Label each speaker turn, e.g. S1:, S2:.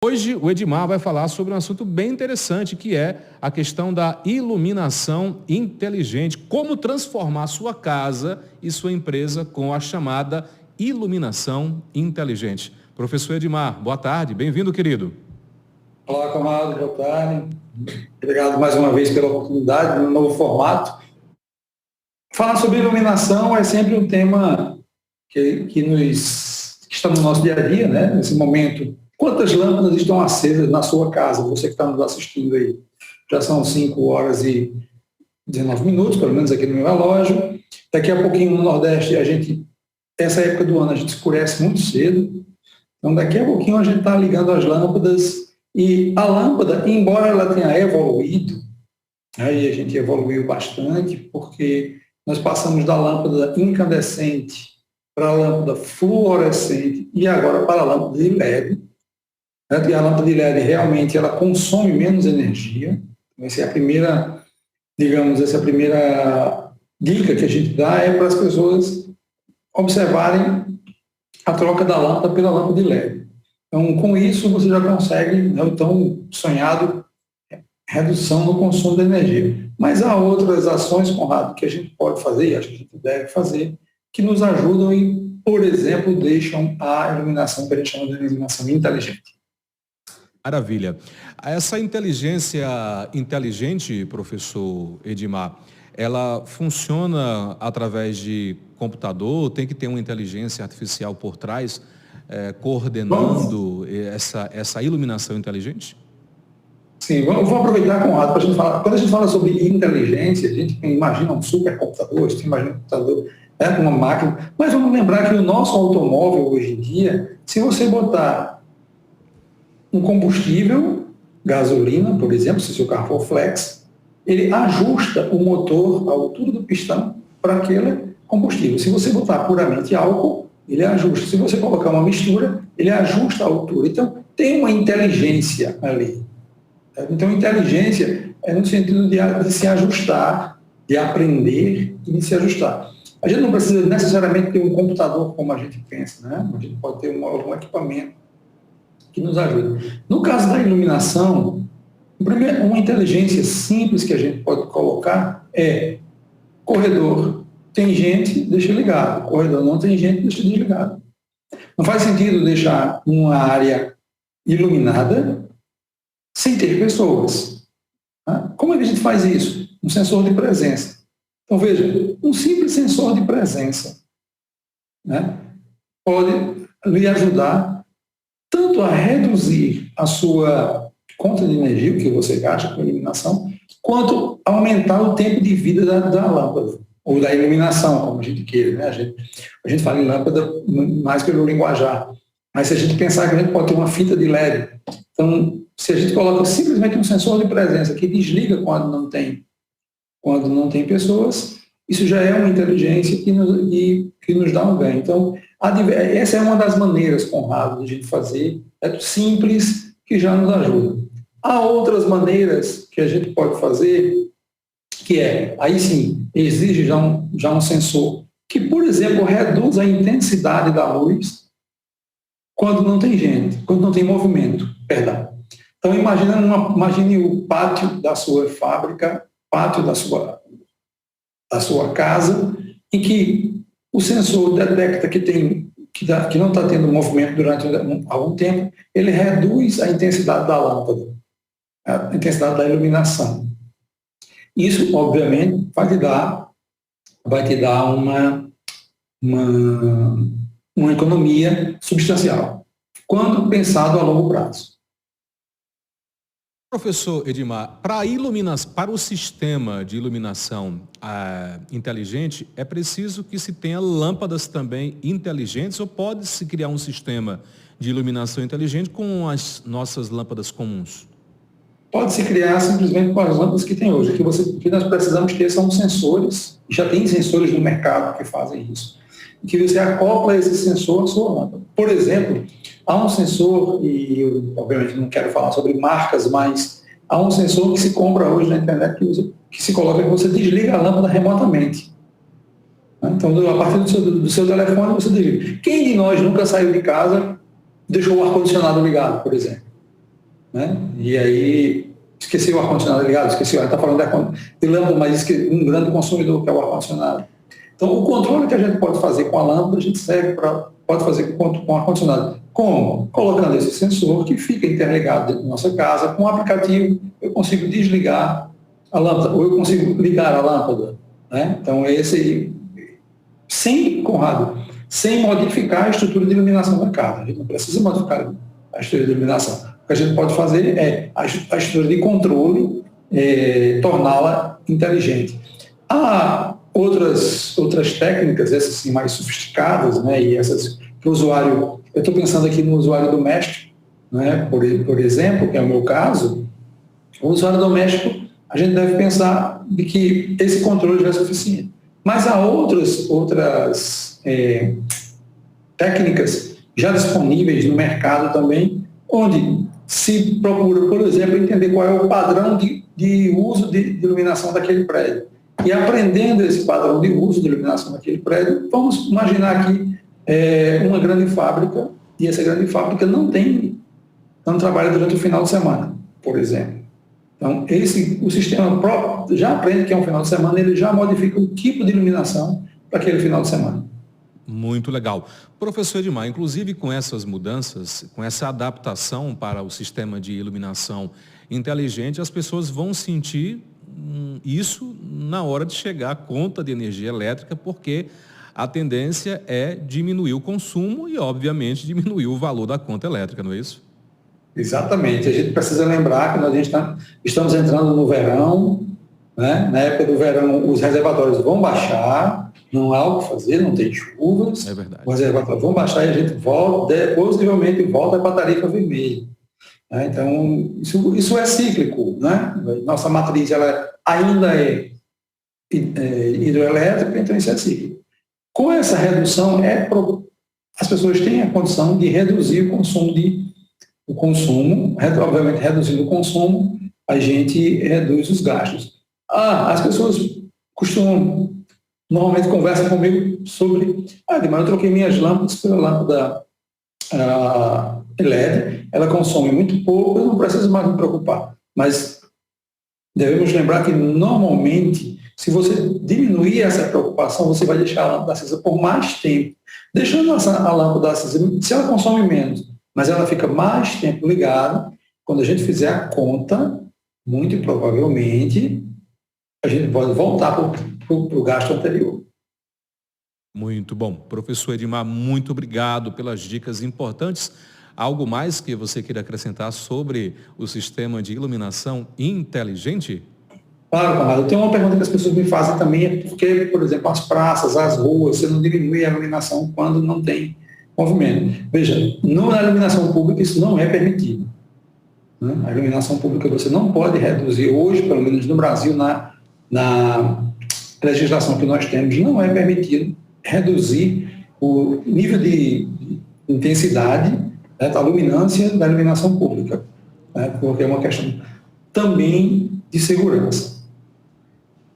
S1: Hoje o Edmar vai falar sobre um assunto bem interessante, que é a questão da iluminação inteligente. Como transformar sua casa e sua empresa com a chamada iluminação inteligente. Professor Edmar, boa tarde, bem-vindo, querido.
S2: Olá, Conrado, boa tarde. Obrigado mais uma vez pela oportunidade, no novo formato. Falar sobre iluminação é sempre um tema que está no nosso dia a dia, né? Nesse momento. Quantas lâmpadas estão acesas na sua casa? Você que está nos assistindo aí. Já são 5 horas e 19 minutos, pelo menos aqui no meu relógio. Daqui a pouquinho no Nordeste, essa época do ano, a gente escurece muito cedo. Então, daqui a pouquinho a gente está ligando as lâmpadas. E a lâmpada, embora ela tenha evoluído, aí a gente evoluiu bastante, porque nós passamos da lâmpada incandescente para a lâmpada fluorescente e agora para a lâmpada de LED. E a lâmpada de LED realmente ela consome menos energia. Essa é a primeira, essa é a primeira dica que a gente dá, é para as pessoas observarem a troca da lâmpada pela lâmpada de LED. Então, com isso, você já consegue o tão sonhado redução no consumo de energia. Mas há outras ações, Conrado, que a gente pode fazer, e acho que a gente deve fazer, que nos ajudam e, por exemplo, deixam a iluminação que a gente chama de iluminação inteligente.
S1: Maravilha. Essa inteligência inteligente, professor Edmar, ela funciona através de computador? Tem que ter uma inteligência artificial por trás, coordenando essa iluminação inteligente?
S2: Sim, vou aproveitar, Conrado, para a gente falar. Quando a gente fala sobre inteligência, a gente imagina um supercomputador, a gente imagina um computador, uma máquina, mas vamos lembrar que o nosso automóvel hoje em dia, se você botar um combustível, gasolina, por exemplo, se o seu carro for flex, ele ajusta o motor, a altura do pistão, para aquele combustível. Se você botar puramente álcool, ele ajusta. Se você colocar uma mistura, ele ajusta a altura. Então, tem uma inteligência ali. Então, inteligência é no sentido de se ajustar, de aprender e de se ajustar. A gente não precisa necessariamente ter um computador como a gente pensa, né? A gente pode ter algum equipamento que nos ajuda. No caso da iluminação, uma inteligência simples que a gente pode colocar é corredor tem gente, deixa ligado. Corredor não tem gente, deixa desligado. Não faz sentido deixar uma área iluminada sem ter pessoas. Como é que a gente faz isso? Um sensor de presença. Então, veja, um simples sensor de presença, né, pode lhe ajudar tanto a reduzir a sua conta de energia, o que você gasta com iluminação, quanto a aumentar o tempo de vida da lâmpada, ou da iluminação, como a gente queira. Né? A gente fala em lâmpada mais pelo linguajar. Mas se a gente pensar que a gente pode ter uma fita de LED, então, se a gente coloca simplesmente um sensor de presença que desliga quando não tem pessoas, isso já é uma inteligência que nos dá um ganho. Então, essa é uma das maneiras, Conrado, de a gente fazer, é simples, que já nos ajuda. Há outras maneiras que a gente pode fazer, que aí sim, exige já um sensor, que, por exemplo, reduz a intensidade da luz quando não tem gente, quando não tem movimento, perdão. Então, imagine o pátio da sua fábrica, pátio da sua casa, em que o sensor detecta que não está tendo movimento durante algum tempo, ele reduz a intensidade da lâmpada, a intensidade da iluminação. Isso, obviamente, vai te dar uma economia substancial, quando pensado a longo prazo.
S1: Professor Edmar, para o sistema de iluminação inteligente, é preciso que se tenha lâmpadas também inteligentes, ou pode-se criar um sistema de iluminação inteligente com as nossas lâmpadas comuns?
S2: Pode-se criar simplesmente com as lâmpadas que tem hoje. O que nós precisamos ter são sensores, já tem sensores no mercado que fazem isso, que você acopla esse sensor à sua lâmpada. Por exemplo, há um sensor, e eu obviamente não quero falar sobre marcas, mas há um sensor que se compra hoje na internet que se coloca que você desliga a lâmpada remotamente. Então, a partir do seu telefone, você desliga. Quem de nós nunca saiu de casa, deixou o ar-condicionado ligado, por exemplo? né? E aí esqueci o ar-condicionado ligado, está falando de lâmpada, mas um grande consumidor que é o ar-condicionado. Então, o controle que a gente pode fazer com a lâmpada, a gente pode fazer com o ar-condicionado. Como? Colocando esse sensor que fica interligado dentro da nossa casa, com um aplicativo, eu consigo desligar a lâmpada, ou eu consigo ligar a lâmpada, né? Então, sem modificar a estrutura de iluminação da casa. A gente não precisa modificar a estrutura de iluminação. O que a gente pode fazer é a estrutura de controle, torná-la inteligente. Há outras técnicas, essas sim, mais sofisticadas, né, e essas que o usuário, eu estou pensando aqui no usuário doméstico, né, por exemplo, que é o meu caso, o usuário doméstico, a gente deve pensar de que esse controle já é suficiente. Mas há outras técnicas já disponíveis no mercado também, onde se procura, por exemplo, entender qual é o padrão de uso de iluminação daquele prédio. E aprendendo esse padrão de uso de iluminação daquele prédio, vamos imaginar aqui uma grande fábrica, e essa grande fábrica não trabalha durante o final de semana, por exemplo. Então, o sistema próprio já aprende que é um final de semana, ele já modifica o tipo de iluminação para aquele final de semana.
S1: Muito legal. Professor Edmar, inclusive com essas mudanças, com essa adaptação para o sistema de iluminação inteligente, as pessoas vão sentir isso na hora de chegar à conta de energia elétrica, porque a tendência é diminuir o consumo e, obviamente, diminuir o valor da conta elétrica, não é isso?
S2: Exatamente. A gente precisa lembrar que estamos entrando no verão, né? Na época do verão os reservatórios vão baixar, não há o que fazer, não tem chuvas,
S1: é verdade.
S2: Os reservatórios vão baixar e a gente possivelmente volta para a tarifa vermelha. Então, isso é cíclico, né? Nossa matriz ela ainda é hidroelétrica, então isso é cíclico. Com essa redução, as pessoas têm a condição de reduzir o consumo, obviamente reduzindo o consumo, a gente reduz os gastos. As pessoas normalmente conversam comigo sobre, eu troquei minhas lâmpadas pela lâmpada LED, ela consome muito pouco, eu não preciso mais me preocupar. Mas devemos lembrar que, normalmente, se você diminuir essa preocupação, você vai deixar a lâmpada acesa por mais tempo. Deixando a lâmpada acesa, se ela consome menos, mas ela fica mais tempo ligada, quando a gente fizer a conta, muito provavelmente, a gente pode voltar para o gasto anterior.
S1: Muito bom. Professor Edmar, muito obrigado pelas dicas importantes. Algo mais que você queira acrescentar sobre o sistema de iluminação inteligente?
S2: Claro, Conrado. Tem uma pergunta que as pessoas me fazem também, é porque, por exemplo, as praças, as ruas, você não diminui a iluminação quando não tem movimento. Veja, na iluminação pública isso não é permitido. Né? A iluminação pública você não pode reduzir, hoje, pelo menos no Brasil, na legislação que nós temos, não é permitido reduzir o nível de intensidade, né, da luminância da iluminação pública, né, porque é uma questão também de segurança.